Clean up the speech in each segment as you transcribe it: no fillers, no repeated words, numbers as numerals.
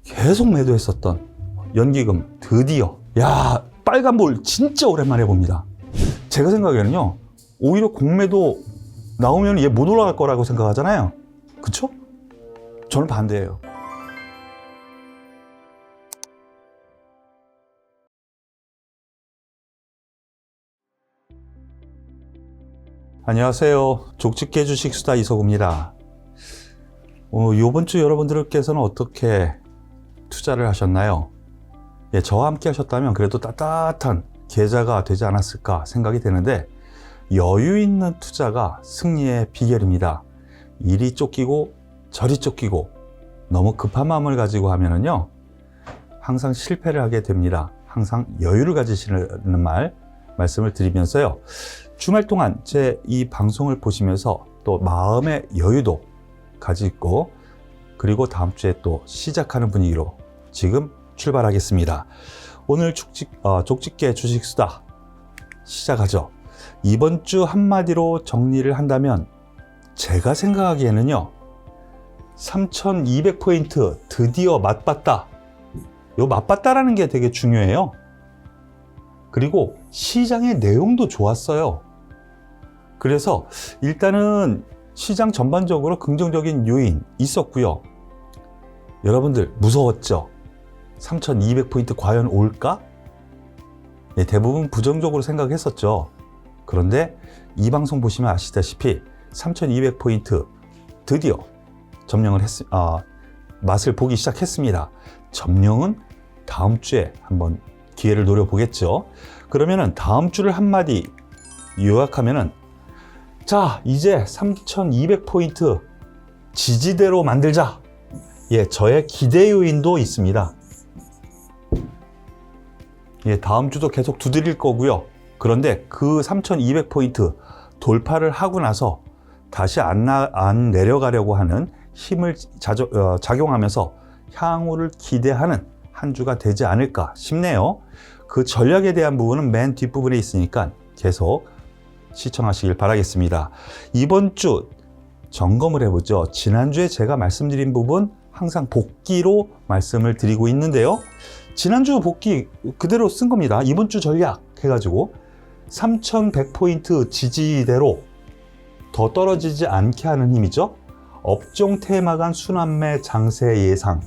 계속 매도했었던 연기금 드디어 빨간볼 진짜 오랜만에 봅니다. 제가 생각에는요, 오히려 공매도 나오면 얘 못 올라갈 거라고 생각하잖아요. 그쵸? 저는 반대예요. 안녕하세요. 족집게 주식수다 이석우입니다. 이번 주 여러분들께서는 어떻게 투자를 하셨나요? 예, 저와 함께 하셨다면 그래도 따뜻한 계좌가 되지 않았을까 생각이 되는데, 여유 있는 투자가 승리의 비결입니다. 이리 쫓기고 저리 쫓기고 너무 급한 마음을 가지고 하면은요, 항상 실패를 하게 됩니다. 항상 여유를 가지시는 말씀을 드리면서요, 주말 동안 제 이 방송을 보시면서 또 마음의 여유도 가지고, 그리고 다음 주에 또 시작하는 분위기로 지금 출발하겠습니다. 오늘 족집게 주식수다 시작하죠. 이번 주 한마디로 정리를 한다면, 제가 생각하기에는요, 3200포인트 드디어 맛봤다. 요 맛봤다라는 게 되게 중요해요. 그리고 시장의 내용도 좋았어요. 그래서 일단은 시장 전반적으로 긍정적인 요인 있었고요. 여러분들 무서웠죠? 3200포인트 과연 올까? 네, 대부분 부정적으로 생각했었죠. 그런데 이 방송 보시면 아시다시피 3200포인트 드디어 점령을 맛을 보기 시작했습니다. 점령은 다음 주에 한번 기회를 노려보겠죠. 그러면은 다음 주를 한마디 요약하면은, 자, 이제 3200포인트 지지대로 만들자. 예, 저의 기대 요인도 있습니다. 예, 다음 주도 계속 두드릴 거고요. 그런데 그 3200포인트 돌파를 하고 나서 다시 안 내려가려고 하는 힘을 작용하면서 향후를 기대하는 한 주가 되지 않을까 싶네요. 그 전략에 대한 부분은 맨 뒷부분에 있으니까 계속 시청하시길 바라겠습니다. 이번 주 점검을 해보죠. 지난주에 제가 말씀드린 부분 항상 복기로 말씀을 드리고 있는데요. 지난주 복기 그대로 쓴 겁니다. 이번 주 전략 해가지고 3100포인트 지지대로 더 떨어지지 않게 하는 힘이죠. 업종 테마 간 순환매 장세 예상,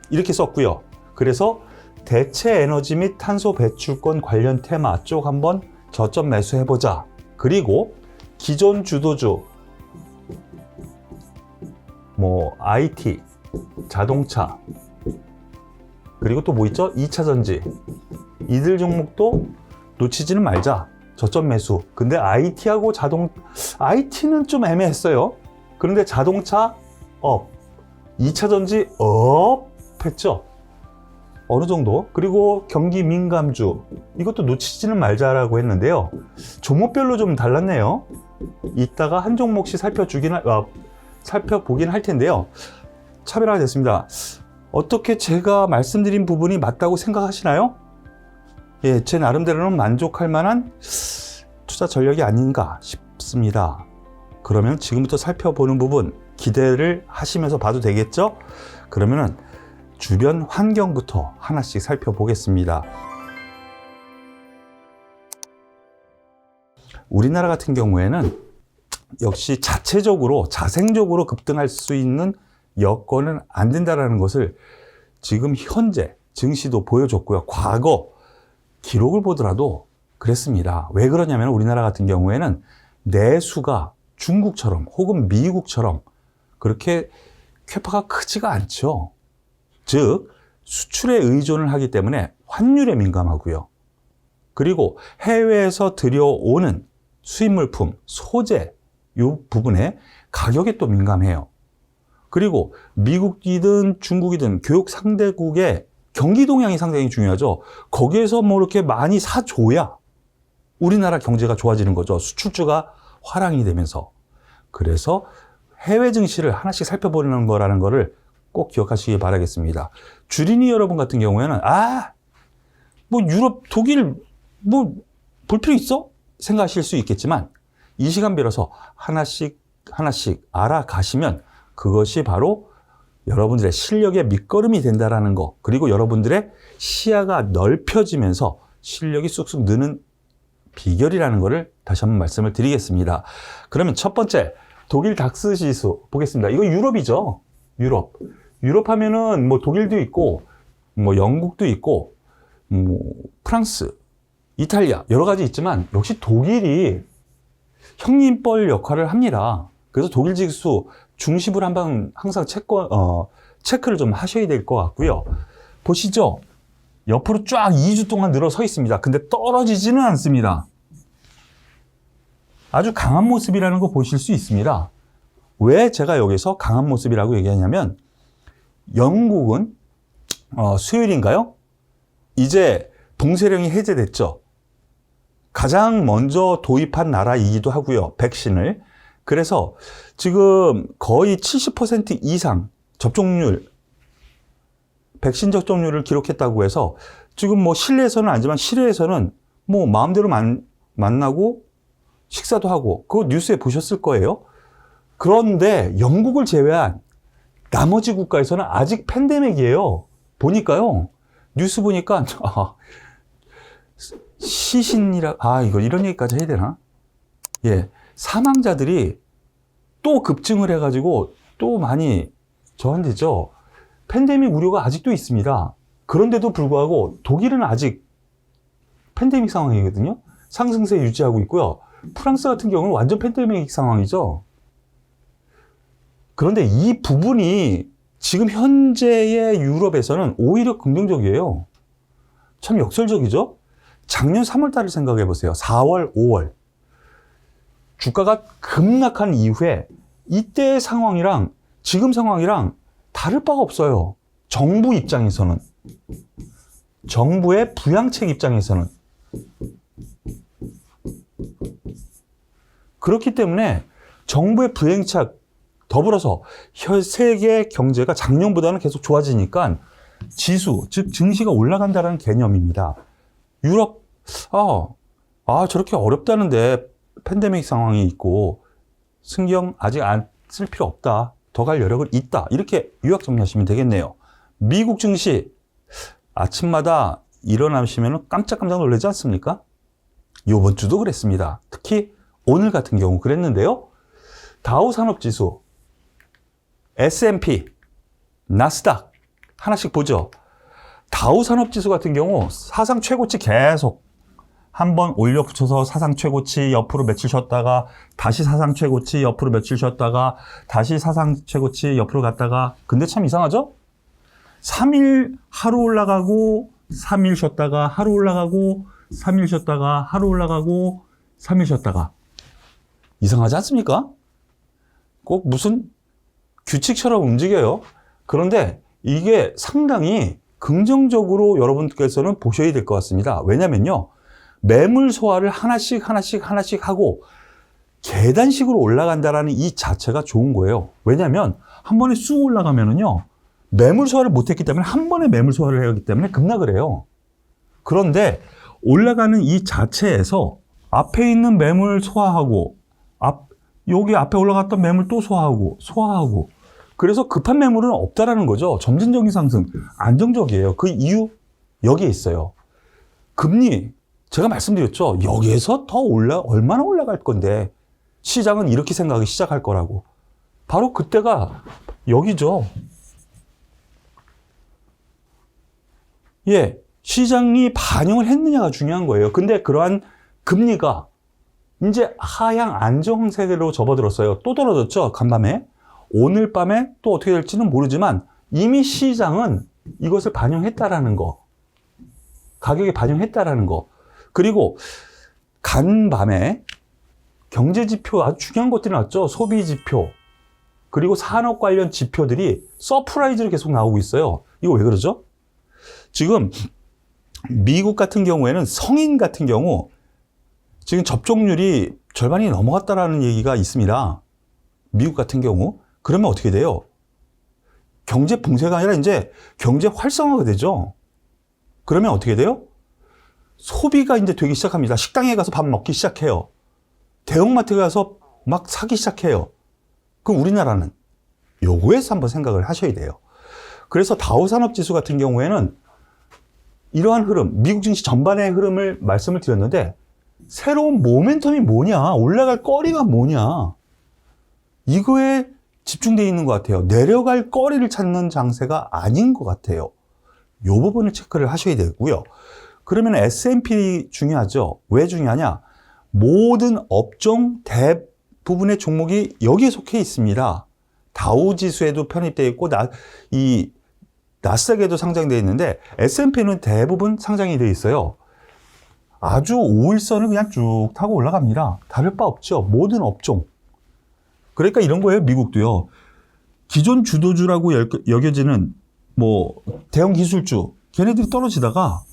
이렇게 썼고요. 그래서 대체 에너지 및 탄소 배출권 관련 테마 쪽 한번 저점 매수해보자. 그리고 기존 주도주, IT, 자동차, 그리고 또 뭐 있죠? 2차 전지, 이들 종목도 놓치지는 말자. 저점 매수. 근데 IT는 좀 애매했어요. 그런데 자동차 업, 2차 전지 업 했죠. 어느 정도. 그리고 경기 민감주, 이것도 놓치지는 말자라고 했는데요. 종목별로 좀 달랐네요. 이따가 한 종목씩 살펴보긴 할 텐데요. 차별화가 됐습니다. 어떻게 제가 말씀드린 부분이 맞다고 생각하시나요? 예, 제 나름대로는 만족할 만한 투자 전략이 아닌가 싶습니다. 그러면 지금부터 살펴보는 부분 기대를 하시면서 봐도 되겠죠? 그러면은 주변 환경부터 하나씩 살펴보겠습니다. 우리나라 같은 경우에는 역시 자생적으로 급등할 수 있는 여건은 안 된다는 것을 지금 현재 증시도 보여줬고요. 과거 기록을 보더라도 그랬습니다. 왜 그러냐면 우리나라 같은 경우에는 내수가 중국처럼 혹은 미국처럼 그렇게 쾌파가 크지가 않죠. 즉 수출에 의존을 하기 때문에 환율에 민감하고요. 그리고 해외에서 들여오는 수입물품, 소재 이 부분에 가격에 또 민감해요. 그리고 미국이든 중국이든 교육 상대국의 경기 동향이 상당히 중요하죠. 거기에서 이렇게 많이 사줘야 우리나라 경제가 좋아지는 거죠. 수출주가 화랑이 되면서. 그래서 해외 증시를 하나씩 살펴보는 거라는 거를 꼭 기억하시기 바라겠습니다. 주린이 여러분 같은 경우에는 유럽, 독일 볼 필요 있어? 생각하실 수 있겠지만 이 시간 빌어서 하나씩 알아가시면 그것이 바로 여러분들의 실력의 밑거름이 된다라는 거, 그리고 여러분들의 시야가 넓혀지면서 실력이 쑥쑥 느는 비결이라는 것을 다시 한번 말씀을 드리겠습니다. 그러면 첫 번째, 독일 닥스 지수 보겠습니다. 이거 유럽이죠. 유럽 하면은 뭐 독일도 있고, 뭐 영국도 있고, 뭐 프랑스, 이탈리아 여러 가지 있지만 역시 독일이 형님뻘 역할을 합니다. 그래서 독일 지수 중심으로 한번 항상 체크를 좀 하셔야 될 것 같고요. 보시죠. 옆으로 쫙 2주 동안 늘어서 있습니다. 근데 떨어지지는 않습니다. 아주 강한 모습이라는 거 보실 수 있습니다. 왜 제가 여기서 강한 모습이라고 얘기하냐면 영국은 수요일인가요? 이제 봉쇄령이 해제됐죠. 가장 먼저 도입한 나라이기도 하고요. 백신을. 그래서 지금 거의 70% 이상 접종률, 백신 접종률을 기록했다고 해서 지금 뭐 실내에서는 아니지만 실외에서는 뭐 마음대로 만나고 식사도 하고 그거 뉴스에 보셨을 거예요. 그런데 영국을 제외한 나머지 국가에서는 아직 팬데믹이에요. 보니까요. 뉴스 보니까 시신이라 이거 이런 얘기까지 해야 되나? 예. 사망자들이 또 급증을 해가지고 또 많이 저한되죠. 팬데믹 우려가 아직도 있습니다. 그런데도 불구하고 독일은 아직 팬데믹 상황이거든요. 상승세 유지하고 있고요. 프랑스 같은 경우는 완전 팬데믹 상황이죠. 그런데 이 부분이 지금 현재의 유럽에서는 오히려 긍정적이에요. 참 역설적이죠. 작년 3월 달을 생각해 보세요. 4월, 5월. 주가가 급락한 이후에 이때의 상황이랑 지금 상황이랑 다를 바가 없어요. 정부 입장에서는. 정부의 부양책 입장에서는. 그렇기 때문에 정부의 부양책 더불어서 세계 경제가 작년보다는 계속 좋아지니까 지수, 즉 증시가 올라간다는 개념입니다. 유럽, 저렇게 어렵다는데 팬데믹 상황이 있고 신경 아직 안 쓸 필요 없다. 더 갈 여력은 있다. 이렇게 요약 정리하시면 되겠네요. 미국 증시 아침마다 일어나시면 깜짝깜짝 놀라지 않습니까? 이번 주도 그랬습니다. 특히 오늘 같은 경우 그랬는데요. 다우 산업지수, S&P, 나스닥 하나씩 보죠. 다우 산업지수 같은 경우 사상 최고치 계속 한번 올려 붙여서 사상 최고치 옆으로 며칠 쉬었다가 다시 사상 최고치 옆으로 며칠 쉬었다가 다시 사상 최고치 옆으로 갔다가 근데 참 이상하죠? 3일 하루 올라가고 3일 쉬었다가 하루 올라가고 3일 쉬었다가 하루 올라가고 3일 쉬었다가 이상하지 않습니까? 꼭 무슨 규칙처럼 움직여요. 그런데 이게 상당히 긍정적으로 여러분께서는 보셔야 될 것 같습니다. 왜냐면요. 매물 소화를 하나씩 하고 계단식으로 올라간다라는 이 자체가 좋은 거예요. 왜냐하면 한 번에 쑥 올라가면은요. 매물 소화를 못했기 때문에 한 번에 매물 소화를 해야 하기 때문에 급락을 해요. 그런데 올라가는 이 자체에서 앞에 있는 매물 소화하고 여기 앞에 올라갔던 매물 또 소화하고 그래서 급한 매물은 없다라는 거죠. 점진적인 상승, 안정적이에요. 그 이유 여기에 있어요. 금리 제가 말씀드렸죠. 여기에서 더 얼마나 올라갈 건데 시장은 이렇게 생각하기 시작할 거라고. 바로 그때가 여기죠. 예, 시장이 반영을 했느냐가 중요한 거예요. 근데 그러한 금리가 이제 하향 안정세대로 접어들었어요. 또 떨어졌죠. 간밤에. 오늘 밤에 또 어떻게 될지는 모르지만 이미 시장은 이것을 반영했다라는 거. 가격에 반영했다라는 거. 그리고 간밤에 경제지표 아주 중요한 것들이 나왔죠. 소비지표. 그리고 산업 관련 지표들이 서프라이즈로 계속 나오고 있어요. 이거 왜 그러죠? 지금 미국 같은 경우에는 성인 같은 경우 지금 접종률이 절반이 넘어갔다라는 얘기가 있습니다. 미국 같은 경우. 그러면 어떻게 돼요? 경제 붕괴가 아니라 이제 경제 활성화가 되죠. 그러면 어떻게 돼요? 소비가 이제 되기 시작합니다. 식당에 가서 밥 먹기 시작해요. 대형마트에 가서 막 사기 시작해요. 그럼 우리나라는 요거에서 한번 생각을 하셔야 돼요. 그래서 다우산업지수 같은 경우에는 이러한 흐름, 미국 증시 전반의 흐름을 말씀을 드렸는데 새로운 모멘텀이 뭐냐, 올라갈 거리가 뭐냐, 이거에 집중되어 있는 것 같아요. 내려갈 거리를 찾는 장세가 아닌 것 같아요. 이 부분을 체크를 하셔야 되고요. 그러면 S&P 중요하죠. 왜 중요하냐? 모든 업종 대부분의 종목이 여기에 속해 있습니다. 다우지수에도 편입되어 있고 이 나스닥에도 상장되어 있는데 S&P는 대부분 상장이 되어 있어요. 아주 5일선을 그냥 쭉 타고 올라갑니다. 다를 바 없죠. 모든 업종. 그러니까 이런 거예요. 미국도요. 기존 주도주라고 여겨지는 뭐 대형 기술주, 걔네들이 떨어지다가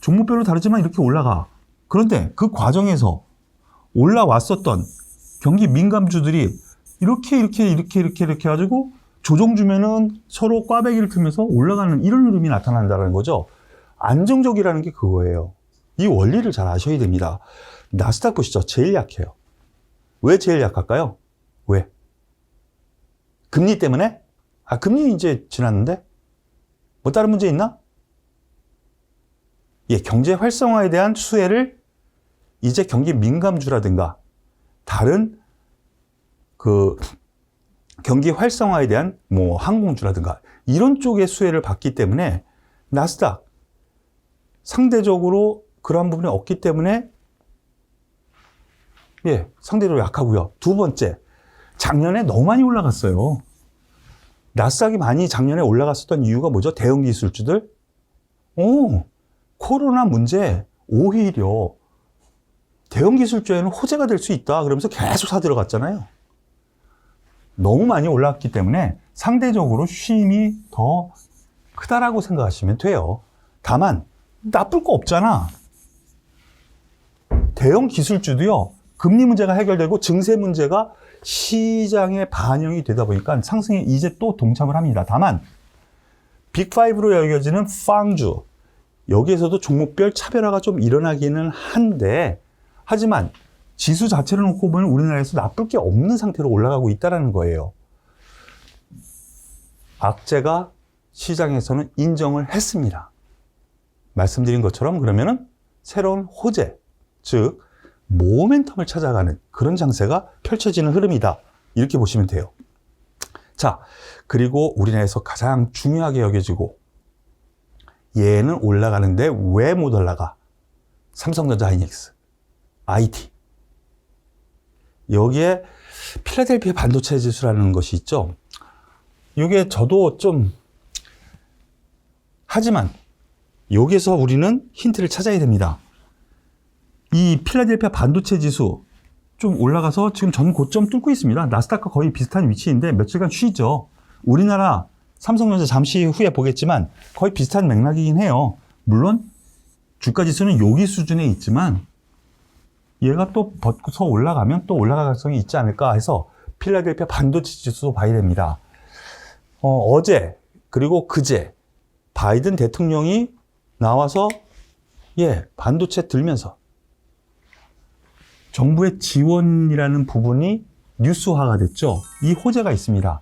종목별로 다르지만 이렇게 올라가. 그런데 그 과정에서 올라왔었던 경기 민감주들이 이렇게 해가지고 조정 주면은 서로 꽈배기를 틀면서 올라가는 이런 흐름이 나타난다는 거죠. 안정적이라는 게 그거예요. 이 원리를 잘 아셔야 됩니다. 나스닥 보시죠. 제일 약해요. 왜 제일 약할까요? 왜? 금리 때문에? 금리 이제 지났는데? 뭐 다른 문제 있나? 예, 경제 활성화에 대한 수혜를 이제 경기 민감주라든가 다른 경기 활성화에 대한 뭐 항공주라든가 이런 쪽의 수혜를 받기 때문에 나스닥 상대적으로 그러한 부분이 없기 때문에 예, 상대적으로 약하고요. 두 번째, 작년에 너무 많이 올라갔어요. 나스닥이 많이 작년에 올라갔었던 이유가 뭐죠? 대형 기술주들? 코로나 문제 오히려 대형 기술주에는 호재가 될 수 있다 그러면서 계속 사들어갔잖아요. 너무 많이 올랐기 때문에 상대적으로 쉼이 더 크다라고 생각하시면 돼요. 다만 나쁠 거 없잖아. 대형 기술주도요. 금리 문제가 해결되고 증세 문제가 시장에 반영이 되다 보니까 상승에 이제 또 동참을 합니다. 다만 빅5로 여겨지는 팡주, 여기에서도 종목별 차별화가 좀 일어나기는 한데, 하지만 지수 자체를 놓고 보면 우리나라에서 나쁠 게 없는 상태로 올라가고 있다는 거예요. 악재가 시장에서는 인정을 했습니다. 말씀드린 것처럼 그러면은 새로운 호재, 즉 모멘텀을 찾아가는 그런 장세가 펼쳐지는 흐름이다. 이렇게 보시면 돼요. 자, 그리고 우리나라에서 가장 중요하게 여겨지고 얘는 올라가는데 왜 못 올라가? 삼성전자 하이닉스, IT. 여기에 필라델피아 반도체 지수라는 것이 있죠. 이게 저도 좀 하지만 여기서 우리는 힌트를 찾아야 됩니다. 이 필라델피아 반도체 지수 좀 올라가서 지금 전 고점 뚫고 있습니다. 나스닥과 거의 비슷한 위치인데 며칠간 쉬죠. 우리나라 삼성전자 잠시 후에 보겠지만 거의 비슷한 맥락이긴 해요. 물론 주가 지수는 여기 수준에 있지만 얘가 또 벗고서 올라가면 또 올라갈 가능성이 있지 않을까 해서 필라델피아 반도체 지수도 봐야 됩니다. 어제 그리고 그제 바이든 대통령이 나와서 반도체 들면서 정부의 지원이라는 부분이 뉴스화가 됐죠. 이 호재가 있습니다.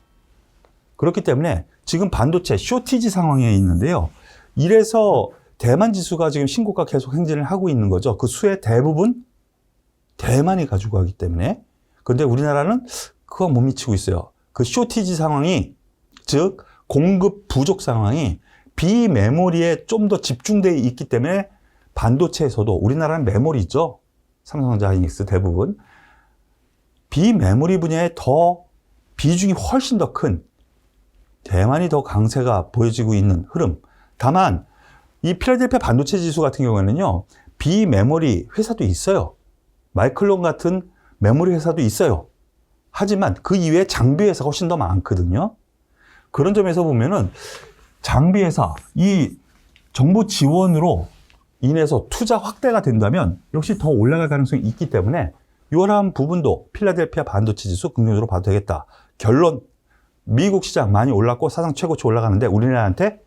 그렇기 때문에 지금 반도체 쇼티지 상황에 있는데요. 이래서 대만 지수가 지금 신고가 계속 행진을 하고 있는 거죠. 그 수의 대부분 대만이 가지고 가기 때문에. 그런데 우리나라는 그거 못 미치고 있어요. 그 쇼티지 상황이, 즉 공급 부족 상황이 비메모리에 좀 더 집중되어 있기 때문에 반도체에서도 우리나라는 메모리 있죠. 삼성전자 하이닉스 대부분 비메모리 분야에 더 비중이 훨씬 더 큰 대만이 더 강세가 보여지고 있는 흐름. 다만 이 필라델피아 반도체 지수 같은 경우에는요, 비메모리 회사도 있어요. 마이클론 같은 메모리 회사도 있어요. 하지만 그 이외에 장비 회사가 훨씬 더 많거든요. 그런 점에서 보면은 장비 회사, 이 정부 지원으로 인해서 투자 확대가 된다면 역시 더 올라갈 가능성이 있기 때문에 이러한 부분도 필라델피아 반도체 지수 긍정적으로 봐도 되겠다. 결론, 미국 시장 많이 올랐고 사상 최고치 올라가는데 우리나라한테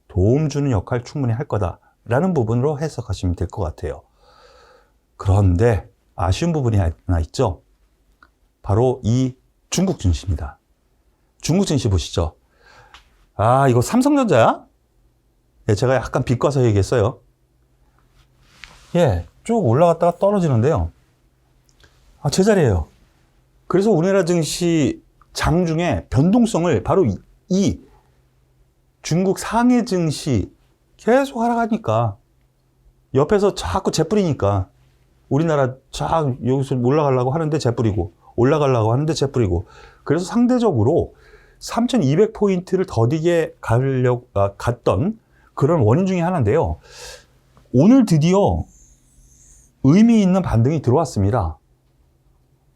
도움 주는 역할 충분히 할 거다라는 부분으로 해석하시면 될 것 같아요. 그런데 아쉬운 부분이 하나 있죠. 바로 이 중국 증시입니다. 중국 증시 보시죠. 아, 이거 삼성전자야? 예, 제가 약간 비꼬아서 얘기했어요. 예, 쭉 올라갔다가 떨어지는데요. 아, 제자리예요. 그래서 우리나라 증시 장중에 변동성을 바로 이 중국 상해 증시 계속 하락하니까 옆에서 자꾸 재뿌리니까 우리나라 여기서 올라가려고 하는데 재뿌리고 올라가려고 하는데 재뿌리고 그래서 상대적으로 3200포인트를 더디게 갔던 그런 원인 중에 하나인데요. 오늘 드디어 의미 있는 반등이 들어왔습니다.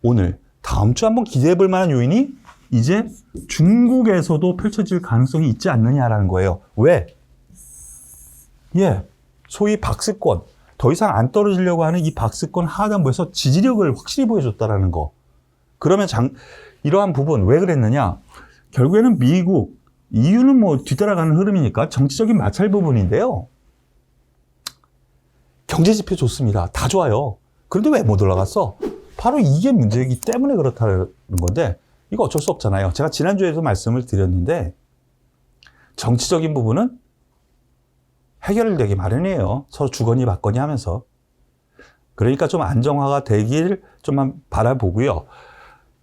오늘 다음 주 한번 기대해 볼 만한 요인이 이제 중국에서도 펼쳐질 가능성이 있지 않느냐라는 거예요. 왜? 예, 소위 박스권, 더 이상 안 떨어지려고 하는 이 박스권 하단부에서 지지력을 확실히 보여줬다라는 거. 그러면 이러한 부분 왜 그랬느냐? 결국에는 미국, EU는 뭐 뒤따라가는 흐름이니까 정치적인 마찰 부분인데요. 경제 지표 좋습니다. 다 좋아요. 그런데 왜 못 올라갔어? 바로 이게 문제이기 때문에 그렇다는 건데 이거 어쩔 수 없잖아요. 제가 지난주에도 말씀을 드렸는데 정치적인 부분은 해결되기 마련이에요. 서로 주거니 받거니 하면서. 그러니까 좀 안정화가 되길 좀만 바라보고요.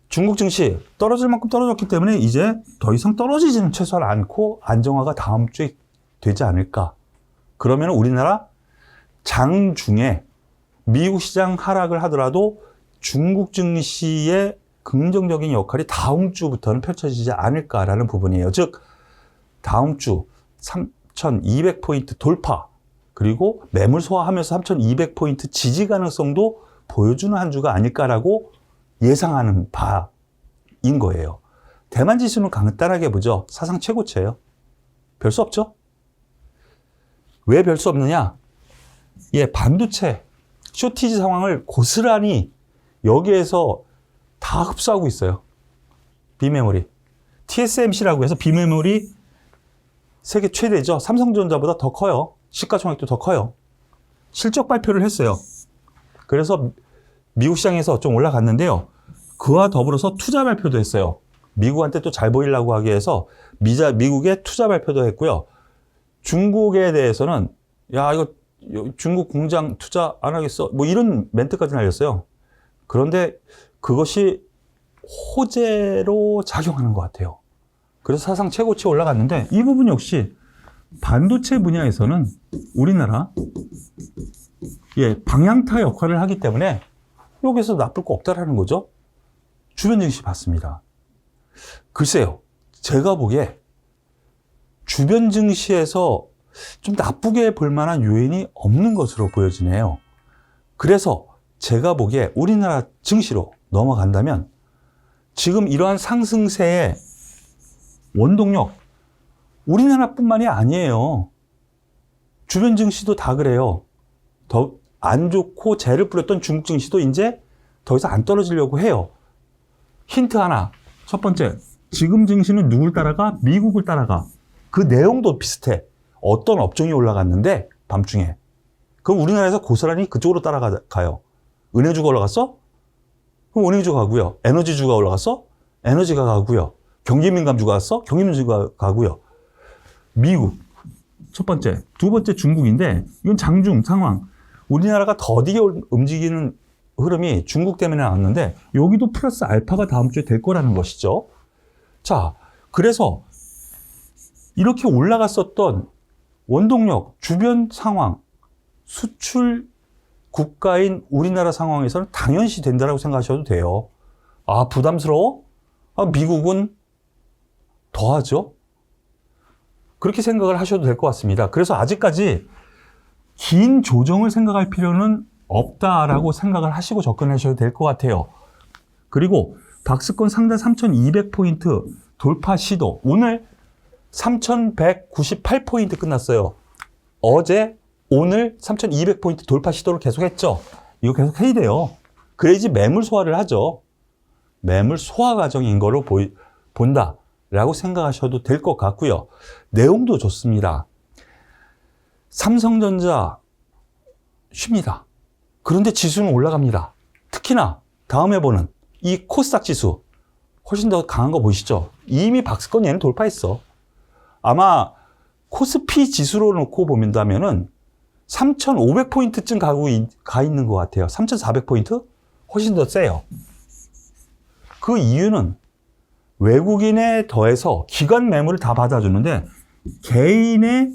중국 증시 떨어질 만큼 떨어졌기 때문에 이제 더 이상 떨어지지는 최소한 않고 안정화가 다음 주에 되지 않을까. 그러면 우리나라 장중에 미국 시장 하락을 하더라도 중국 증시의 긍정적인 역할이 다음 주부터는 펼쳐지지 않을까라는 부분이에요. 즉 다음 주 3200포인트 돌파 그리고 매물 소화하면서 3200포인트 지지 가능성도 보여주는 한 주가 아닐까라고 예상하는 바인 거예요. 대만 지수는 간단하게 보죠. 사상 최고치예요. 별 수 없죠? 왜 별 수 없느냐? 예, 반도체 쇼티지 상황을 고스란히 여기에서 다 흡수하고 있어요. 비메모리. TSMC라고 해서 비메모리 세계 최대죠. 삼성전자보다 더 커요. 시가총액도 더 커요. 실적 발표를 했어요. 그래서 미국 시장에서 좀 올라갔는데요. 그와 더불어서 투자 발표도 했어요. 미국한테 또 잘 보이려고 하기 위해서 미국의 투자 발표도 했고요. 중국에 대해서는 야 이거 중국 공장 투자 안 하겠어. 뭐 이런 멘트까지 날렸어요. 그런데 그것이 호재로 작용하는 것 같아요. 그래서 사상 최고치에 올라갔는데 이 부분 역시 반도체 분야에서는 우리나라 방향타 역할을 하기 때문에 여기서 나쁠 거 없다라는 거죠. 주변 증시 봤습니다. 글쎄요. 제가 보기에 주변 증시에서 좀 나쁘게 볼 만한 요인이 없는 것으로 보여지네요. 그래서 제가 보기에 우리나라 증시로 넘어간다면 지금 이러한 상승세의 원동력 우리나라뿐만이 아니에요. 주변 증시도 다 그래요. 더 안 좋고 재를 뿌렸던 중국 증시도 이제 더 이상 안 떨어지려고 해요. 힌트 하나. 첫 번째, 지금 증시는 누굴 따라가? 미국을 따라가. 그 내용도 비슷해. 어떤 업종이 올라갔는데 밤중에. 그럼 우리나라에서 고스란히 그쪽으로 따라가요. 은행주가 올라갔어? 그럼 은행주가 가고요. 에너지주가 올라갔어? 에너지가 가고요. 경기민감주가 갔어? 경기민감주가 가고요. 미국 첫 번째, 두 번째 중국인데 이건 장중 상황. 우리나라가 더디게 움직이는 흐름이 중국 때문에 나왔는데 여기도 플러스 알파가 다음 주에 될 거라는 것이죠. 자, 그래서 이렇게 올라갔었던 원동력, 주변 상황, 수출 국가인 우리나라 상황에서는 당연시 된다고 생각하셔도 돼요. 아, 부담스러워? 아, 미국은 더하죠? 그렇게 생각을 하셔도 될 것 같습니다. 그래서 아직까지 긴 조정을 생각할 필요는 없다라고 생각을 하시고 접근하셔도 될 것 같아요. 그리고 박스권 상단 3200포인트 돌파 시도. 오늘 3198포인트 끝났어요. 어제, 오늘 3200포인트 돌파 시도를 계속했죠. 이거 계속 해야 돼요. 그래야지 매물 소화를 하죠. 매물 소화 과정인 거로 본다라고 생각하셔도 될 것 같고요. 내용도 좋습니다. 삼성전자 쉽니다. 그런데 지수는 올라갑니다. 특히나 다음에 보는 이 코스닥 지수 훨씬 더 강한 거 보이시죠? 이미 박스권 얘는 돌파했어. 아마 코스피 지수로 놓고 본다면은 3,500포인트쯤 가 있는 것 같아요. 3,400포인트? 훨씬 더 세요. 그 이유는 외국인에 더해서 기관 매물을 다 받아주는데 개인의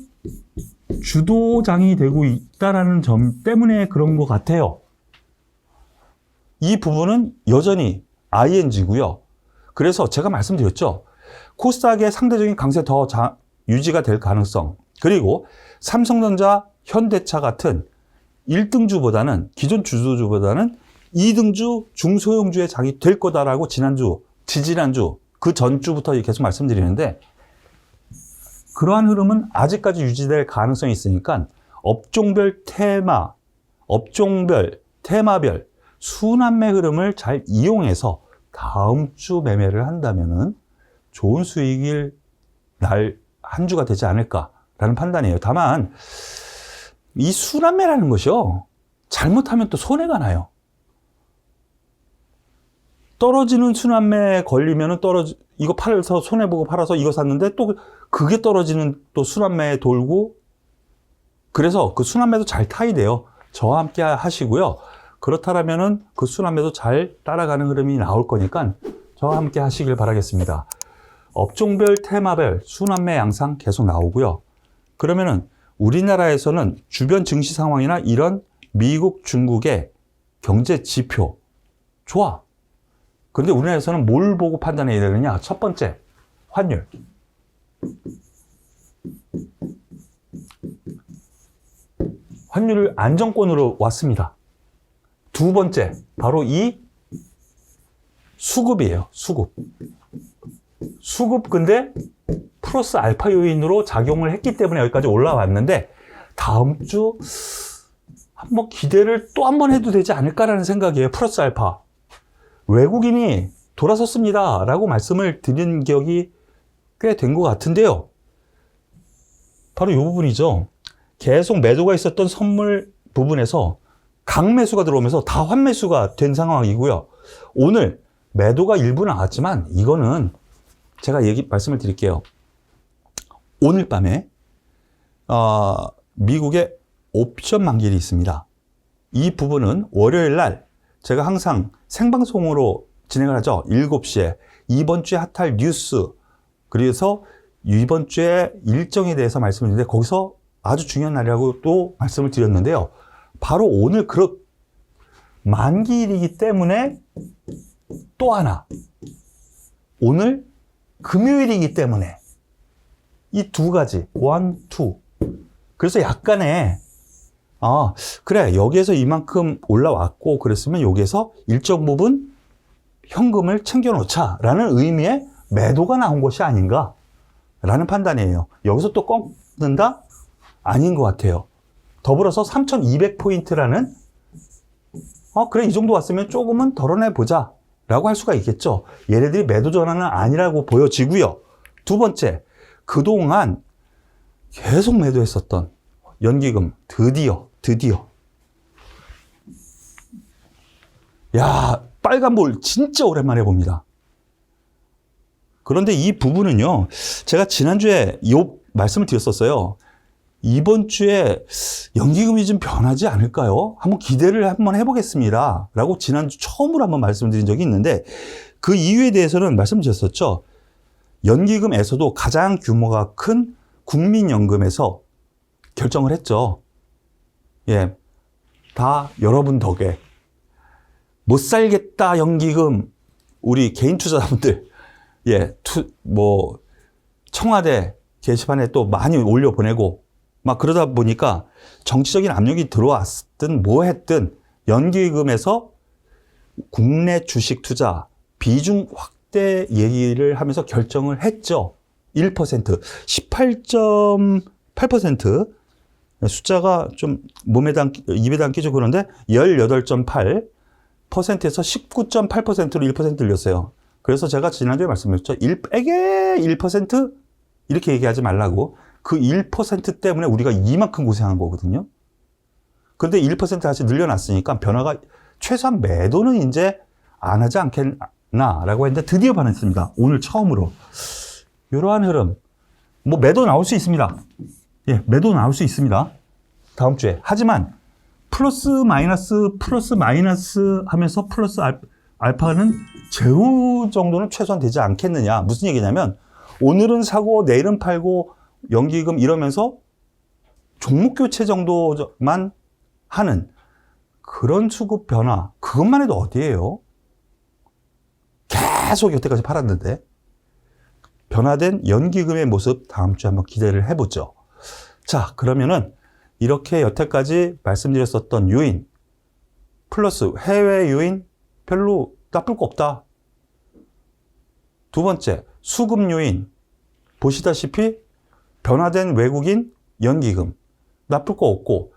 주도장이 되고 있다는 점 때문에 그런 것 같아요. 이 부분은 여전히 ING고요. 그래서 제가 말씀드렸죠. 코스닥의 상대적인 강세 더 유지가 될 가능성, 그리고 삼성전자, 현대차 같은 1등주보다는 기존 주도주보다는 2등주, 중소형주의 장이 될 거다라고 지난주, 지지난주, 그 전주부터 계속 말씀드리는데 그러한 흐름은 아직까지 유지될 가능성이 있으니까 업종별 테마별 순환매 흐름을 잘 이용해서 다음 주 매매를 한다면은 좋은 수익일 날 한 주가 되지 않을까라는 판단이에요. 다만 이 순환매라는 것이요, 잘못하면 또 손해가 나요. 떨어지는 순환매에 걸리면은 이거 팔아서 손해보고 팔아서 이거 샀는데 또 그게 떨어지는 또 순환매에 돌고, 그래서 그 순환매도 잘 타야 돼요. 저와 함께 하시고요. 그렇다면은 그 순환매도 잘 따라가는 흐름이 나올 거니까 저와 함께 하시길 바라겠습니다. 업종별, 테마별 순환매 양상 계속 나오고요. 그러면은 우리나라에서는 주변 증시 상황이나 이런 미국, 중국의 경제 지표 좋아. 그런데 우리나라에서는 뭘 보고 판단해야 되느냐? 첫 번째, 환율. 환율을 안정권으로 왔습니다. 두 번째, 바로 이 수급이에요. 수급 근데 플러스 알파 요인으로 작용을 했기 때문에 여기까지 올라왔는데 다음 주 한번 기대를 또 한 번 해도 되지 않을까라는 생각이에요. 플러스 알파. 외국인이 돌아섰습니다 라고 말씀을 드린 기억이 꽤 된 것 같은데요. 바로 이 부분이죠. 계속 매도가 있었던 선물 부분에서 강매수가 들어오면서 다 환매수가 된 상황이고요. 오늘 매도가 일부 나왔지만 이거는 제가 말씀을 드릴게요. 오늘 밤에 미국의 옵션 만기일이 있습니다. 이 부분은 월요일 날 제가 항상 생방송으로 진행을 하죠. 7시에 이번 주에 핫할 뉴스, 그래서 이번 주에 일정에 대해서 말씀을 드리는데 거기서 아주 중요한 날이라고 또 말씀을 드렸는데요. 바로 오늘 만기일이기 때문에 또 하나, 오늘 금요일이기 때문에 이 두 가지, 1, 2. 그래서 약간의 그래, 여기에서 이만큼 올라왔고 그랬으면 여기에서 일정 부분 현금을 챙겨놓자 라는 의미의 매도가 나온 것이 아닌가 라는 판단이에요. 여기서 또 꺾는다? 아닌 것 같아요. 더불어서 3,200포인트라는 그래, 이 정도 왔으면 조금은 덜어내보자 라고 할 수가 있겠죠. 얘네들이 매도 전환은 아니라고 보여지고요. 두 번째, 그동안 계속 매도했었던 연기금 드디어 야, 빨간볼 진짜 오랜만에 봅니다. 그런데 이 부분은요, 제가 지난주에 말씀을 드렸었어요. 이번 주에 연기금이 좀 변하지 않을까요? 한번 기대를 한번 해보겠습니다 라고 지난주 처음으로 한번 말씀드린 적이 있는데 그 이유에 대해서는 말씀드렸었죠. 연기금에서도 가장 규모가 큰 국민연금에서 결정을 했죠. 예, 다 여러분 덕에 못 살겠다 연기금, 우리 개인 투자자분들, 예, 청와대 게시판에 또 많이 올려보내고 막 그러다 보니까 정치적인 압력이 들어왔든 뭐 했든 연기금에서 국내 주식 투자 비중 확대 얘기를 하면서 결정을 했죠. 1%, 18.8%, 숫자가 좀 입에도 안 끼죠. 그런데 18.8%에서 19.8%로 1% 늘렸어요. 그래서 제가 지난주에 말씀드렸죠. 1% 이렇게 얘기하지 말라고. 그 1% 때문에 우리가 이만큼 고생한 거거든요. 그런데 1% 다시 늘려놨으니까 변화가, 최소한 매도는 이제 안 하지 라고 했는데 드디어 반했습니다. 오늘 처음으로. 이러한 흐름. 뭐 매도 나올 수 있습니다. 예, 매도 나올 수 있습니다. 다음 주에. 하지만 플러스 마이너스 하면서 플러스 알파는 제로 정도는 최소한 되지 않겠느냐. 무슨 얘기냐면 오늘은 사고 내일은 팔고 연기금 이러면서 종목 교체 정도만 하는 그런 수급 변화. 그것만 해도 어디예요? 계속 여태까지 팔았는데 변화된 연기금의 모습 다음 주에 한번 기대를 해보죠. 자, 그러면은 이렇게 여태까지 말씀드렸었던 요인 플러스 해외 요인 별로 나쁠 거 없다. 두 번째, 수급 요인 보시다시피 변화된 외국인 연기금 나쁠 거 없고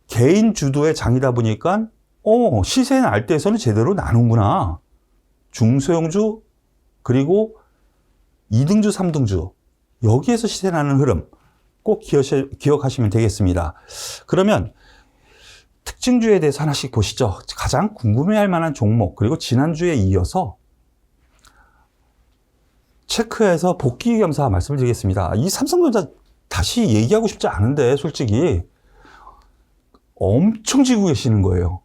개인 주도의 장이다 보니까 시세는 알대에서는 제대로 나누구나. 중소형주 그리고 2등주, 3등주 여기에서 시세 나는 흐름 꼭 기억하시면 되겠습니다. 그러면 특징주에 대해서 하나씩 보시죠. 가장 궁금해할 만한 종목 그리고 지난주에 이어서 체크해서 복귀 겸사 말씀을 드리겠습니다. 이 삼성전자 다시 얘기하고 싶지 않은데 솔직히 엄청 지고 계시는 거예요.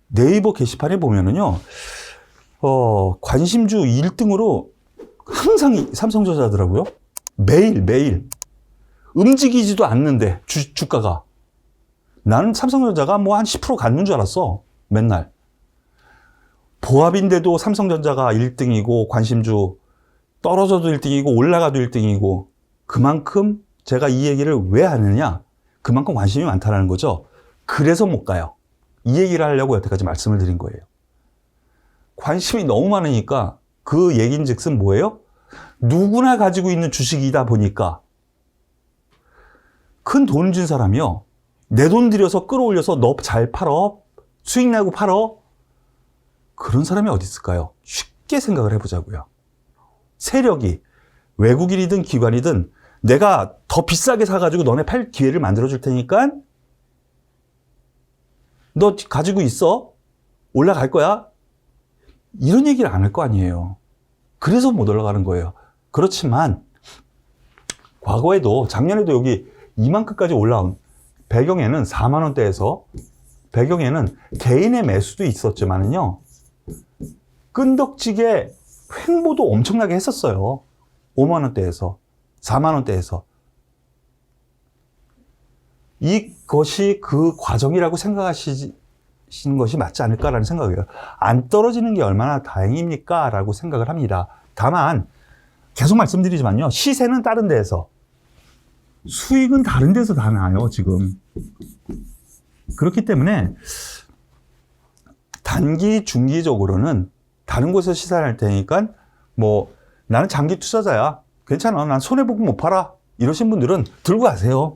네이버 게시판에 보면은요, 관심주 1등으로 항상 삼성전자더라고요. 매일. 움직이지도 않는데, 주가가. 나는 삼성전자가 뭐 한 10% 갖는 줄 알았어. 맨날. 보합인데도 삼성전자가 1등이고, 관심주 떨어져도 1등이고, 올라가도 1등이고, 그만큼 제가 이 얘기를 왜 하느냐? 그만큼 관심이 많다는 거죠. 그래서 못 가요. 이 얘기를 하려고 여태까지 말씀을 드린 거예요. 관심이 너무 많으니까 그 얘기인즉슨 뭐예요? 누구나 가지고 있는 주식이다 보니까 큰 돈 준 사람이요. 내 돈 들여서 끌어올려서 너 잘 팔어. 수익 내고 팔어. 그런 사람이 어디 있을까요? 쉽게 생각을 해보자고요. 세력이 외국인이든 기관이든 내가 더 비싸게 사가지고 너네 팔 기회를 만들어줄 테니까 너 가지고 있어? 올라갈 거야? 이런 얘기를 안 할 거 아니에요. 그래서 못 올라가는 거예요. 그렇지만 과거에도 작년에도 여기 이만큼까지 올라온 배경에는 4만 원대에서 배경에는 개인의 매수도 있었지만은요. 끈덕지게 횡보도 엄청나게 했었어요. 5만 원대에서 4만 원대에서. 이것이 그 과정이라고 생각하시는 것이 맞지 않을까라는 생각이에요. 안 떨어지는 게 얼마나 다행입니까? 라고 생각을 합니다. 다만 계속 말씀드리지만요. 시세는 다른 데에서 수익은 다른 데서 다 나요. 지금. 그렇기 때문에 단기, 중기적으로는 다른 곳에서 시세를 할 테니까 뭐 나는 장기 투자자야. 괜찮아. 난 손해보고 못 팔아. 이러신 분들은 들고 가세요.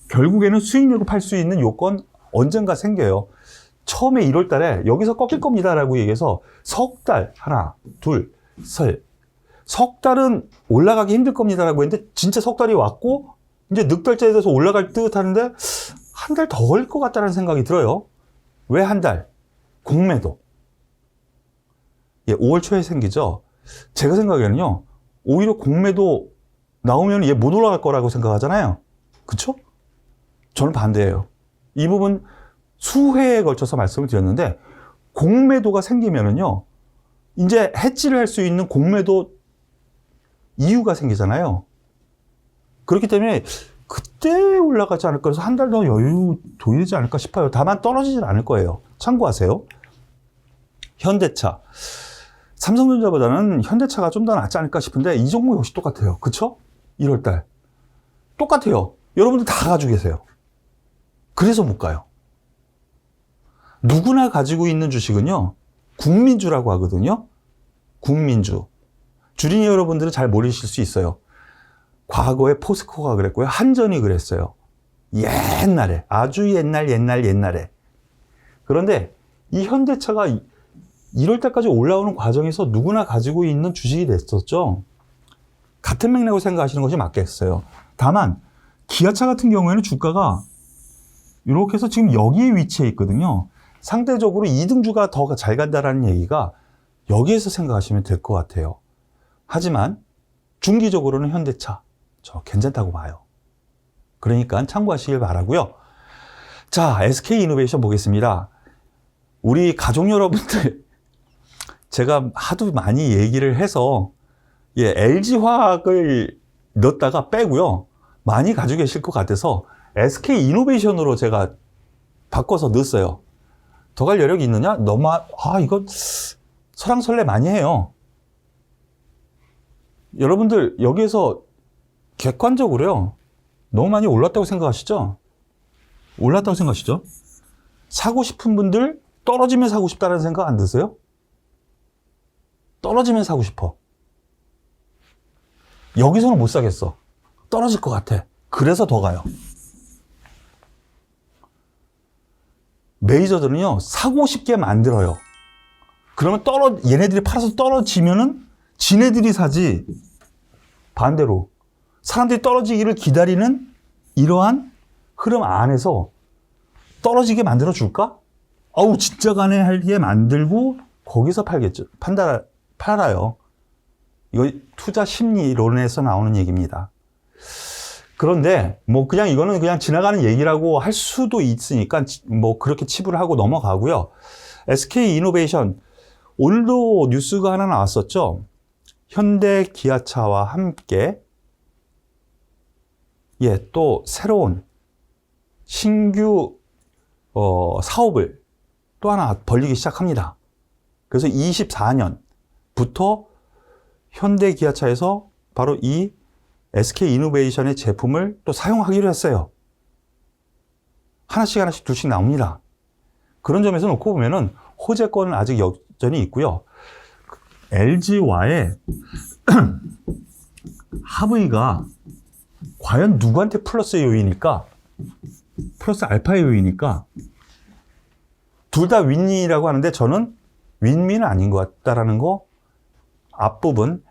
결국에는 수익 내고 팔 수 있는 요건 언젠가 생겨요. 처음에 1월 달에 여기서 꺾일 겁니다 라고 얘기해서 석 달, 하나, 둘, 셋. 석 달은 올라가기 힘들 겁니다 라고 했는데 진짜 석 달이 왔고 이제 넉달째에 돼서 올라갈 듯 하는데 한 달 더 걸릴 것 같다는 생각이 들어요. 왜 한 달? 공매도. 예, 5월 초에 생기죠. 제가 생각에는요. 오히려 공매도 나오면 얘 못 올라갈 거라고 생각하잖아요. 그쵸? 저는 반대예요. 이 부분 수회에 걸쳐서 말씀을 드렸는데 공매도가 생기면은요. 이제 해지를 할 수 있는 공매도 이유가 생기잖아요. 그렇기 때문에 그때 올라가지 않을까 해서 한 달 더 여유 보이지 않을까 싶어요. 다만 떨어지진 않을 거예요. 참고하세요. 현대차. 삼성전자보다는 현대차가 좀 더 낫지 않을까 싶은데 이 종목 역시 똑같아요. 그쵸? 1월달. 똑같아요. 여러분들 다 가지고 계세요. 그래서 못 가요. 누구나 가지고 있는 주식은요. 국민주라고 하거든요. 국민주. 주린이 여러분들은 잘 모르실 수 있어요. 과거에 포스코가 그랬고요. 한전이 그랬어요. 옛날에. 아주 옛날에. 그런데 이 현대차가 1월 달까지 올라오는 과정에서 누구나 가지고 있는 주식이 됐었죠. 같은 맥락으로 생각하시는 것이 맞겠어요. 다만 기아차 같은 경우에는 주가가 이렇게 해서 지금 여기에 위치해 있거든요. 상대적으로 2등주가 더 잘 간다라는 얘기가 여기에서 생각하시면 될 것 같아요. 하지만 중기적으로는 현대차 저 괜찮다고 봐요. 그러니까 참고하시길 바라고요. 자, SK이노베이션 보겠습니다. 우리 가족 여러분들 제가 하도 많이 얘기를 해서 LG화학을 넣었다가 빼고요. 많이 가지고 계실 것 같아서 SK이노베이션으로 제가 바꿔서 넣었어요. 더 갈 여력이 있느냐? 너무 이거 설왕설래 많이 해요. 여러분들 여기에서 객관적으로요. 너무 많이 올랐다고 생각하시죠? 올랐다고 생각하시죠? 사고 싶은 분들 떨어지면 사고 싶다는 생각 안 드세요? 떨어지면 사고 싶어. 여기서는 못 사겠어. 떨어질 것 같아. 그래서 더 가요. 메이저들은요, 사고 싶게 만들어요. 그러면 얘네들이 팔아서 떨어지면은 지네들이 사지. 반대로. 사람들이 떨어지기를 기다리는 이러한 흐름 안에서 떨어지게 만들어 줄까? 진짜 가네 하게 만들고 거기서 팔겠죠. 팔아요. 이거 투자 심리론에서 나오는 얘기입니다. 그런데 그냥 이거는 그냥 지나가는 얘기라고 할 수도 있으니까 그렇게 치부를 하고 넘어가고요. SK이노베이션 오늘도 뉴스가 하나 나왔었죠. 현대 기아차와 함께 또 새로운 신규 사업을 또 하나 벌리기 시작합니다. 그래서 24년부터 현대 기아차에서 바로 이 SK이노베이션의 제품을 또 사용하기로 했어요. 하나씩 둘씩 나옵니다. 그런 점에서 놓고 보면은 호재권은 아직 여전히 있고요. LG와의 합의가 과연 누구한테 플러스 요인일까? 플러스 알파의 요인일까? 둘 다 윈윈이라고 하는데 저는 윈윈은 아닌 것 같다라는 거 앞부분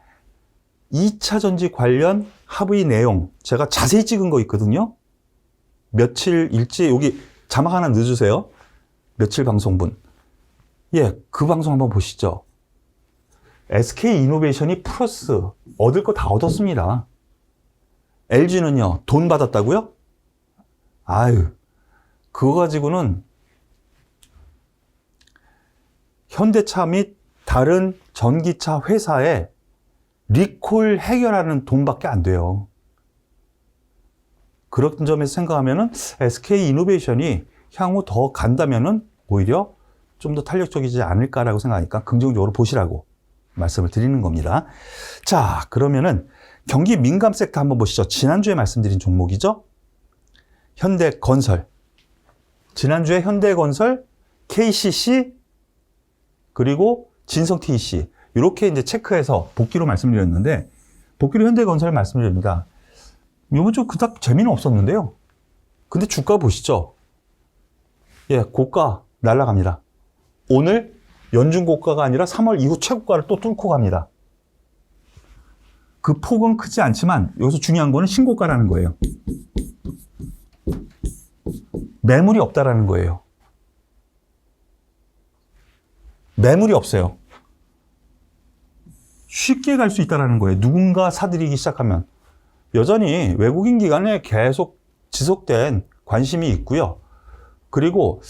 2차 전지 관련 합의 내용 제가 자세히 찍은 거 있거든요. 며칠일지 여기 자막 하나 넣어주세요. 며칠 방송분. 그 방송 한번 보시죠. SK이노베이션이 플러스 얻을 거 다 얻었습니다. LG는요, 돈 받았다고요? 그거 가지고는 현대차 및 다른 전기차 회사에 리콜 해결하는 돈밖에 안 돼요. 그런 점에서 생각하면은 SK이노베이션이 향후 더 간다면은 오히려 좀 더 탄력적이지 않을까라고 생각하니까 긍정적으로 보시라고 말씀을 드리는 겁니다. 자, 그러면은 경기 민감 섹터 한번 보시죠. 지난주에 말씀드린 종목이죠. 현대건설. 지난주에 현대건설, KCC, 그리고 진성-TEC. 이렇게 이제 체크해서 복귀로 말씀드렸는데, 복귀로 현대건설 말씀드립니다. 이번 주 그닥 재미는 없었는데요. 근데 주가 보시죠. 고가 날아갑니다. 오늘 연중 고가가 아니라 3월 이후 최고가를 또 뚫고 갑니다. 그 폭은 크지 않지만 여기서 중요한 거는 신고가라는 거예요. 매물이 없다라는 거예요. 매물이 없어요. 쉽게 갈 수 있다는 거예요. 누군가 사들이기 시작하면. 여전히 외국인 기관에 계속 지속된 관심이 있고요. 그리고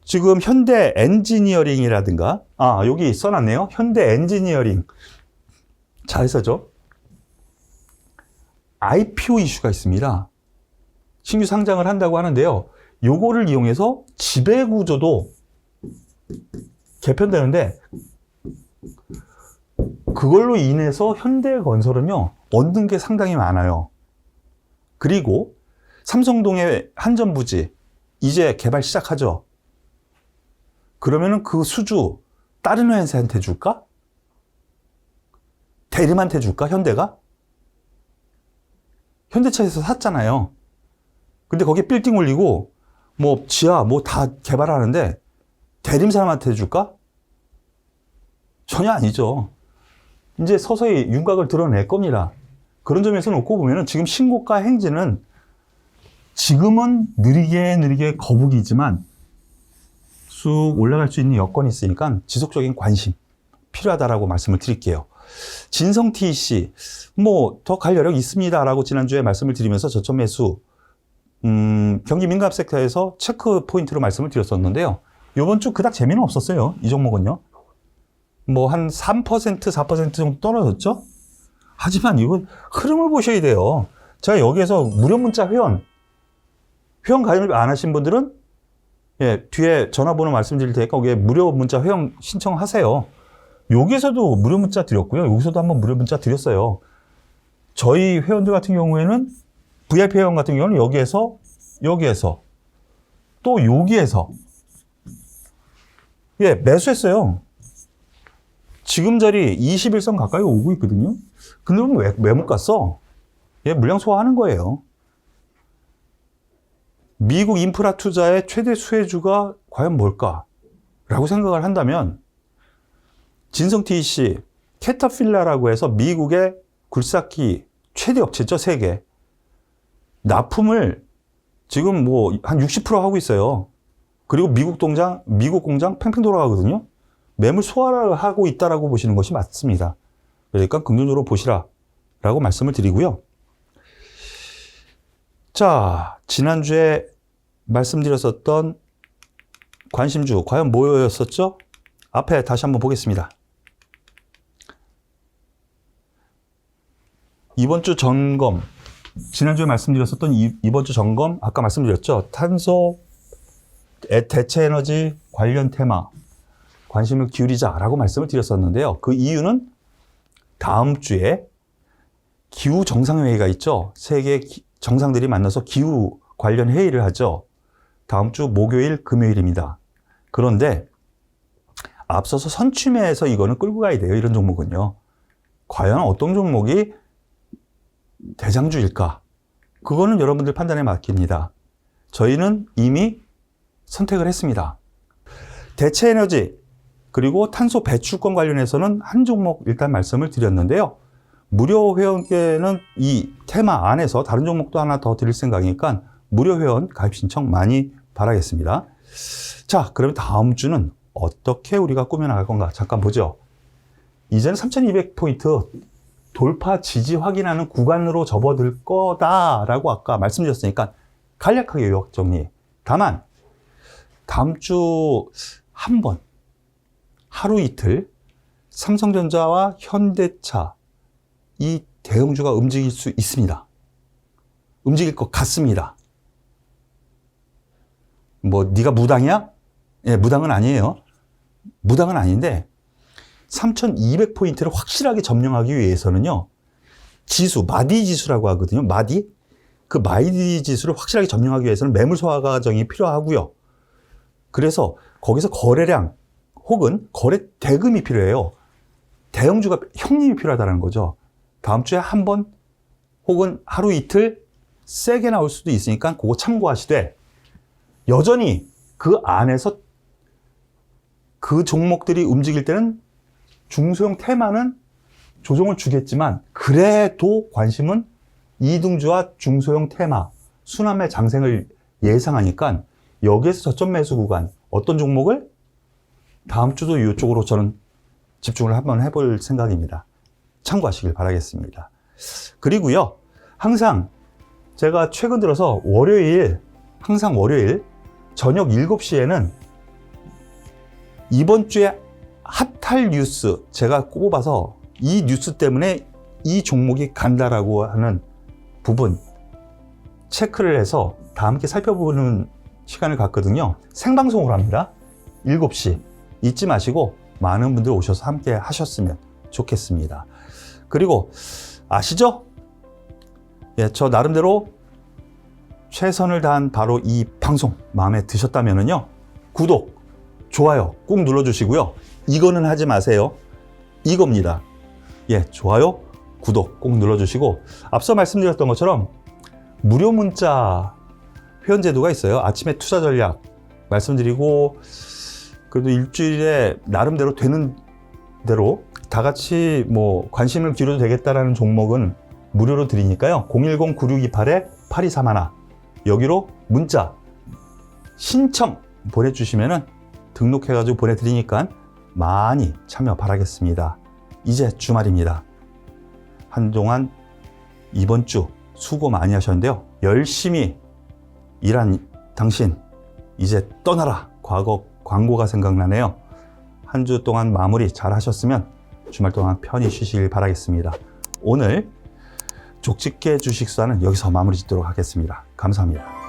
지금 현대 엔지니어링이라든가, 여기 써놨네요. 현대 엔지니어링. 자회사죠. IPO 이슈가 있습니다. 신규 상장을 한다고 하는데요. 요거를 이용해서 지배구조도 개편되는데, 그걸로 인해서 현대건설은요, 얻는 게 상당히 많아요. 그리고 삼성동의 한전부지, 이제 개발 시작하죠. 그러면은 그 수주 다른 회사한테 줄까? 대림한테 줄까? 현대가? 현대차에서 샀잖아요. 근데 거기에 빌딩 올리고 지하 다 개발하는데 대림 사람한테 줄까? 전혀 아니죠. 이제 서서히 윤곽을 드러낼 겁니다. 그런 점에서 놓고 보면은 지금 신고가 행진은 지금은 느리게 거북이지만 쑥 올라갈 수 있는 여건이 있으니까 지속적인 관심 필요하다라고 말씀을 드릴게요. 진성 TC, 뭐 더 갈 여력 있습니다라고 지난주에 말씀을 드리면서 저점 매수, 경기 민감 섹터에서 체크 포인트로 말씀을 드렸었는데요. 이번 주 그닥 재미는 없었어요. 이 종목은요. 뭐 한 3%, 4% 정도 떨어졌죠? 하지만 이건 흐름을 보셔야 돼요. 제가 여기에서 무료 문자 회원 가입 안 하신 분들은 예, 뒤에 전화번호 말씀드릴 테니까 거기에 무료 문자 회원 신청하세요. 여기에서도 무료 문자 드렸고요. 여기서도 한번 무료 문자 드렸어요. 저희 회원들 같은 경우에는 VIP 회원 같은 경우는 여기에서 또 여기에서 예, 매수했어요. 지금 자리 21선 가까이 오고 있거든요. 근데 왜 못 갔어? 예, 물량 소화하는 거예요. 미국 인프라 투자의 최대 수혜주가 과연 뭘까? 라고 생각을 한다면 진성 TC, 캐터필라라고 해서 미국의 굴삭기 최대 업체죠, 세계. 납품을 지금 뭐 한 60% 하고 있어요. 그리고 미국 공장 팽팽 돌아가거든요. 매물 소화를 하고 있다라고 보시는 것이 맞습니다. 그러니까 긍정적으로 보시라라고 말씀을 드리고요. 자, 지난주에 말씀드렸었던 관심주 과연 뭐였었죠? 앞에 다시 한번 보겠습니다. 이번 주 점검, 지난주에 말씀드렸었던 이번 주 점검, 아까 말씀드렸죠. 탄소, 대체 에너지 관련 테마 관심을 기울이자라고 말씀을 드렸었는데요. 그 이유는 다음 주에 기후 정상회의가 있죠. 세계 정상들이 만나서 기후 관련 회의를 하죠. 다음 주 목요일, 금요일입니다. 그런데 앞서서 선취매에서 이거는 끌고 가야 돼요. 이런 종목은요. 과연 어떤 종목이 대장주일까? 그거는 여러분들 판단에 맡깁니다. 저희는 이미 선택을 했습니다. 대체 에너지 그리고 탄소 배출권 관련해서는 한 종목 일단 말씀을 드렸는데요. 무료 회원께는 이 테마 안에서 다른 종목도 하나 더 드릴 생각이니까 무료 회원 가입 신청 많이 바라겠습니다. 자, 그러면 다음 주는 어떻게 우리가 꾸며나갈 건가? 잠깐 보죠. 이제는 3200포인트 돌파 지지 확인하는 구간으로 접어들 거다라고 아까 말씀드렸으니까 간략하게 요약 정리. 다만 다음 주 한 번, 하루 이틀 삼성전자와 현대차 이 대형주가 움직일 수 있습니다. 움직일 것 같습니다. 뭐 네가 무당이야? 예, 무당은 아니에요. 무당은 아닌데 3200포인트를 확실하게 점령하기 위해서는요. 지수, 마디 지수라고 하거든요. 마디. 그 마디 지수를 확실하게 점령하기 위해서는 매물 소화 과정이 필요하고요. 그래서 거기서 거래량 혹은 거래 대금이 필요해요. 대형주가 형님이 필요하다는 거죠. 다음 주에 한 번 혹은 하루 이틀 세게 나올 수도 있으니까 그거 참고하시되 여전히 그 안에서 그 종목들이 움직일 때는 중소형 테마는 조정을 주겠지만 그래도 관심은 이등주와 중소형 테마 순환매 장생을 예상하니까 여기에서 저점 매수 구간 어떤 종목을 다음 주도 이쪽으로 저는 집중을 한번 해볼 생각입니다. 참고하시길 바라겠습니다. 그리고요, 항상 제가 최근 들어서 항상 월요일 저녁 7시에는 이번 주에 핫할 뉴스 제가 꼽아서 이 뉴스 때문에 이 종목이 간다라고 하는 부분 체크를 해서 다 함께 살펴보는 시간을 갖거든요. 생방송으로 합니다. 7시 잊지 마시고 많은 분들 오셔서 함께 하셨으면 좋겠습니다. 그리고 아시죠? 예, 저 나름대로 최선을 다한 바로 이 방송 마음에 드셨다면요. 구독, 좋아요 꾹 눌러주시고요. 이거는 하지 마세요. 이겁니다. 예, 좋아요, 구독 꼭 눌러주시고 앞서 말씀드렸던 것처럼 무료 문자 회원 제도가 있어요. 아침에 투자 전략 말씀드리고 그래도 일주일에 나름대로 되는 대로 다 같이 뭐 관심을 기울여도 되겠다라는 종목은 무료로 드리니까요. 010-9628-8231 여기로 문자 신청 보내주시면은 등록해가지고 보내드리니까 많이 참여 바라겠습니다. 이제 주말입니다. 한동안 이번 주 수고 많이 하셨는데요. 열심히 일한 당신 이제 떠나라. 과거 광고가 생각나네요. 한 주 동안 마무리 잘 하셨으면 주말 동안 편히 쉬시길 바라겠습니다. 오늘 족집게 주식수다는 여기서 마무리 짓도록 하겠습니다. 감사합니다.